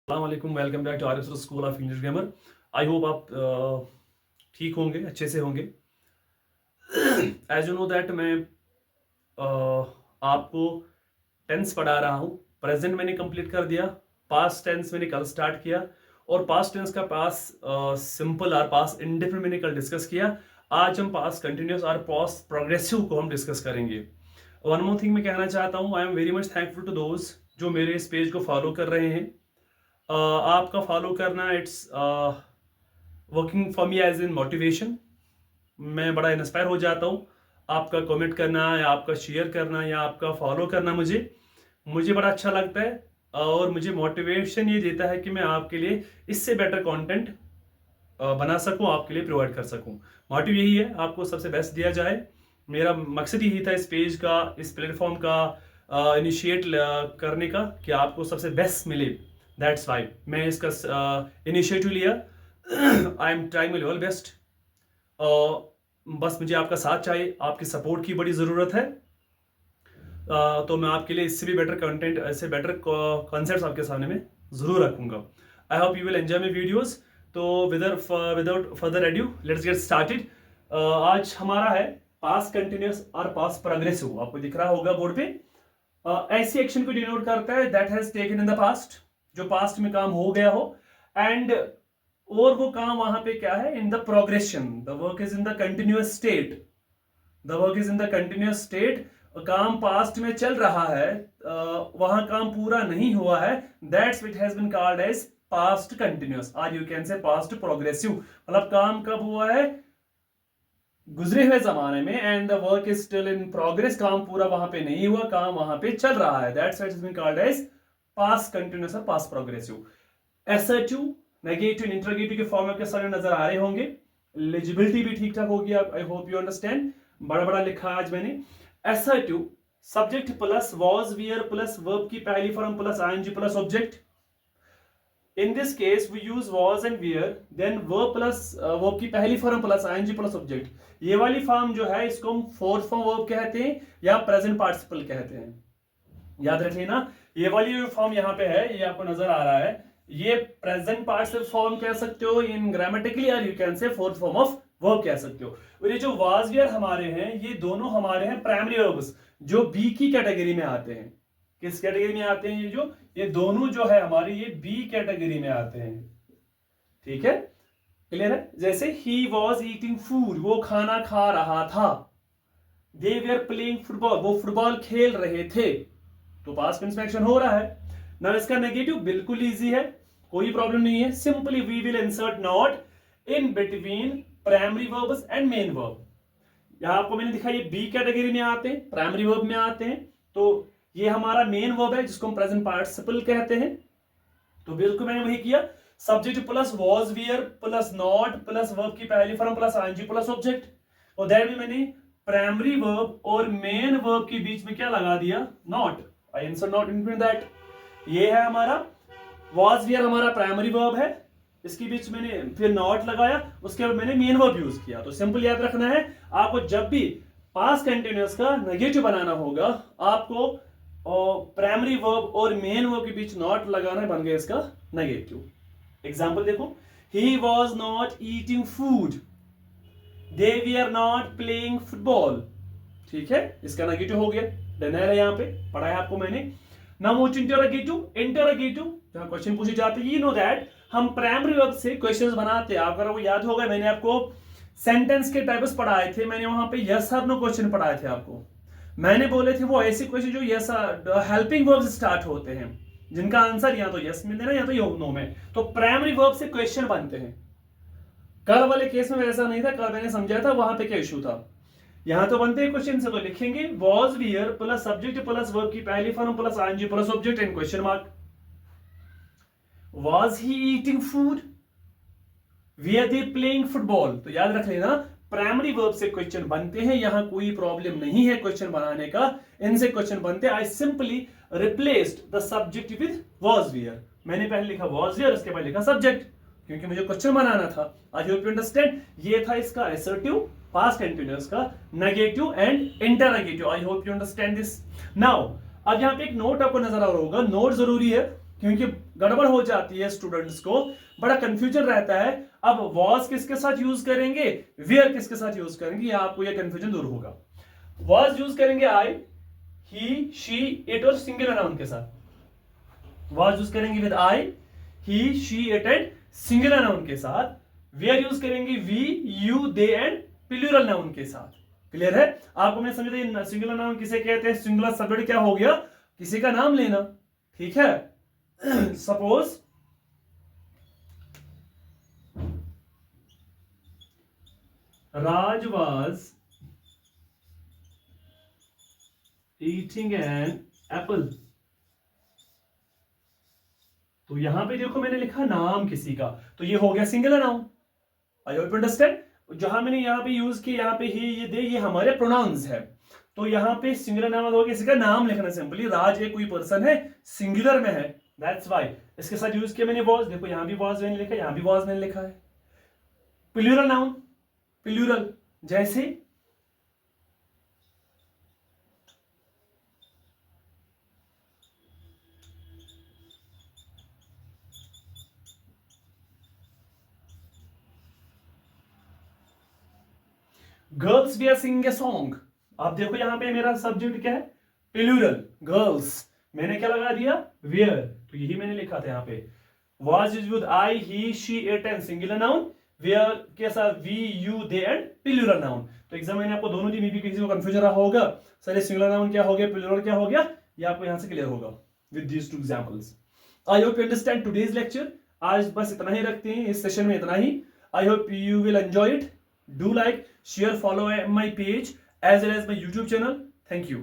अस्सलाम welcome back to our school of English grammar. I hope आप ठीक होंगे, अच्छे से होंगे। एज यू नो दैट मैं आपको टेंस पढ़ा रहा हूँ। प्रेजेंट मैंने कंप्लीट कर दिया, पास्ट टेंस मैंने कल स्टार्ट किया और पास्ट टेंस का पास सिंपल और पास इंडेफिनिट मैंने कल डिस्कस किया। आज हम पास्ट कंटिन्यूस और पास्ट प्रोग्रेसिव को हम डिस्कस करेंगे। वन मोर थिंग मैं कहना चाहता हूँ, I am very much thankful to those जो मेरे इस पेज को फॉलो कर रहे हैं। आपका फॉलो करना it's working for me as in motivation. मैं बड़ा इंस्पायर हो जाता हूँ। आपका कमेंट करना या आपका शेयर करना या आपका फॉलो करना मुझे मुझे बड़ा अच्छा लगता है और मुझे मोटिवेशन ये देता है कि मैं आपके लिए इससे बेटर कंटेंट बना सकूं, आपके लिए प्रोवाइड कर सकूं। मोटिव यही है, आपको सबसे बेस्ट दिया जाए। मेरा मकसद यही था इस पेज का, इस प्लेटफॉर्म का इनिशिएट करने का कि आपको सबसे बेस्ट मिले। दैट्स वाई मैं इसका इनिशिएटिव लिया। I am trying my level best. बस मुझे आपका साथ चाहिए, आपकी सपोर्ट की बड़ी ज़रूरत है। तो मैं आपके लिए इससे भी बेटर कंटेंट, ऐसे बेटर कॉन्सेप्ट्स आपके सामने में ज़रूर रखूंगा। I hope you will enjoy my videos. तो without further adieu let's get started. आज हमारा है पास्ट कंटिन्यूस और पास्ट प्रोग्रेसिव। आपको दिख रहा होगा बोर्ड पे। ऐसी एक्शन को डिनोट करता है that has taken in the past, जो पास्ट में काम हो गया हो, एंड और वो काम वहां पे क्या है, in the progression. The work is in the continuous state. The work is in the continuous state. काम पास्ट में चल रहा है, वहां काम पूरा नहीं हुआ है। That's it has been called as past continuous और you can say past progressive. मतलब काम कब हुआ है, गुजरे हुए जमाने में, and the work is still in progress. काम पूरा वहां पे नहीं हुआ, काम वहां पे चल रहा है। That's what is been called as past continuous और past progressive. Assertive, negative, interrogative के फॉर्म आपके सामने नजर आ रहे होंगे। एलिजिबिलिटी भी ठीक ठाक होगी। I hope you understand. बड़ा बड़ा लिखा आज मैंने। Assertive, subject plus was were plus verb की पहली form plus ING plus object. In this case we use was and were, then verb plus verb की पहली form plus ing plus object. ये वाली फॉर्म जो है इसको हम फोर्थ फॉर्म वर्ब कहते हैं या प्रेजेंट पार्टिसिपल कहते हैं। याद रख लेना, ये वाली जो फॉर्म यहाँ पे है, ये आपको नजर आ रहा है, ये प्रेजेंट पार्टिसिपल फॉर्म कह सकते हो इन ग्रामेटिकली, और यू कैन से फोर्थ फॉर्म ऑफ वर्ब कह सकते हो। और ये जो was were हमारे हैं, ये दोनों हमारे हैं प्राइमरी वर्ब्स जो बी की कैटेगरी में आते हैं। किस कैटेगरी में आते हैं? ये दोनों जो है हमारी, ये बी कैटेगरी में आते हैं। ठीक है, क्लियर है? जैसे ही वॉज ईटिंग फूड, वो खाना खा रहा था। दे वेर प्लेइंग फुटबॉल, वो फुटबॉल खेल रहे थे। तो पास्ट टेंस में एक्शन हो रहा है ना। इसका नेगेटिव बिल्कुल इजी है, कोई प्रॉब्लम नहीं है। Simply we will insert not in between primary verbs and main verb. यहां आपको मैंने दिखा, ये बी कैटेगरी में आते हैं, प्राइमरी वर्ब में आते हैं। तो ये हमारा मेन वर्ब है जिसको हम प्रेजेंट पार्टिसिपल कहते हैं। तो बिल्कुल मैंने वही किया। Subject plus was were plus not plus verb की पहली form plus ING plus object. और दैट भी मैंने प्राइमरी वर्ब और मेन वर्ब के बीच में क्या लगा दिया, not. I insert not in that. ये है हमारा वॉज वियर, हमारा प्राइमरी वर्ब है, इसके बीच मैंने फिर नॉट लगाया, उसके बाद मैंने मेन वर्ब यूज किया। तो सिंपल याद रखना है आपको, जब भी पास्ट कंटिन्यूअस का नेगेटिव बनाना होगा आपको प्राइमरी वर्ब और मेन वर्ब के बीच नॉट लगाना, बन गया इसका नेगेटिव। एग्जांपल देखो, he was not eating food, they VR not playing football. ठीक है, इसका नेगेटिव हो गया। डनर है, यहां पे पढ़ा है आपको मैंने। Now move to interrogative. Interrogative जहां क्वेश्चन पूछे जाते हैं, यू नो दैट हम प्राइमरी वर्ब से क्वेश्चंस बनाते हैं। अगर वो याद होगा, मैंने आपको सेंटेंस के टाइप्स पढ़ाए थे, मैंने वहां पे यस और नो क्वेश्चन पढ़ाए थे आपको। मैंने बोले थे वो ऐसे क्वेश्चन जो यस हेल्पिंग वर्ब से स्टार्ट होते हैं, जिनका आंसर या तो यस में देना या तो नो में। तो प्राइमरी वर्ब से क्वेश्चन बनते हैं। कल वाले केस में वैसा नहीं था, कल मैंने समझाया था वहां पे क्या इशू था। यहां तो बनते हैं क्वेश्चन से, तो लिखेंगे was were plus subject plus verb की पहली form plus ING plus object and question mark. Was he eating food, were they playing football. तो याद रख लेना, प्राइमरी वर्ब से क्वेश्चन बनते हैं, यहां कोई प्रॉब्लम नहीं है क्वेश्चन बनाने का, इनसे क्वेश्चन बनते हैं। I simply replaced the subject with was wear. मैंने पहले लिखा वॉज वियर, उसके बाद लिखा सब्जेक्ट, क्योंकि मुझे क्वेश्चन बनाना था। आई होप यू अंडरस्टैंड। ये था इसका असर्टिव पास्ट कंटिन्यूअस का negative and interrogative. I hope you understand this. Now अब यहां पे एक नोट आपको नजर आ रहा होगा, नोट जरूरी है। क्योंकि गड़बड़ हो जाती है, स्टूडेंट्स को बड़ा कंफ्यूजन रहता है। अब वॉज किसके साथ यूज करेंगे, वेयर किसके साथ यूज करेंगे, यहां आपको यह कंफ्यूजन दूर होगा। वॉज यूज करेंगे आई, ही, शी, इट और सिंगुलर नाउन के साथ। वॉज यूज करेंगे with I, he, she, it and singular noun के साथ। वेयर यूज करेंगे we, you, they and plural noun के साथ। क्लियर है? आपको मैं समझा सिंगुलर नाउन किसे कहते हैं। सिंगुलर सब्जेक्ट क्या हो गया, किसी का नाम लेना। ठीक है, suppose Raj was eating an apple। तो यहां पे देखो मैंने लिखा नाम किसी का, तो ये हो गया singular noun. I hope understand. जहां मैंने यहां पे यूज किया, यहां पे ही, ये दे, ये हमारे प्रोनाउंस है। तो यहां पे सिंगुलर नाउन हो गया, किसी का नाम लिखना सिंपली। राज एक कोई पर्सन है, सिंगुलर में है, दैट्स व्हाई इसके साथ यूज किया मैंने वॉज। देखो यहां भी वॉज मैंने लिखा, यहां भी वॉज मैंने लिखा है। प्लूरल नाउन, प्लूरल जैसे girls we are singing a song. आप देखो यहां पे मेरा सब्जेक्ट क्या है, प्लूरल, गर्ल्स। मैंने क्या लगा दिया, वेयर, तो यही मैंने लिखा था यहाँ पे। Was is with I, he, she, it and singular noun. Were के साथ we, you, they and plural noun. तो एग्जाम में आपको दोनों दी, मे भी किसी को कंफ्यूजन रहा होगा, सर ये सिंगुलर नाउन क्या हो गया, प्लूरल क्या हो गया, ये आपको यहां से क्लियर होगा with these two examples. I hope you understand today's lecture. आज बस इतना ही रखते हैं, इस सेशन में इतना ही। I hope you will enjoy it. Do like, share, follow my page as well as my YouTube channel. Thank you.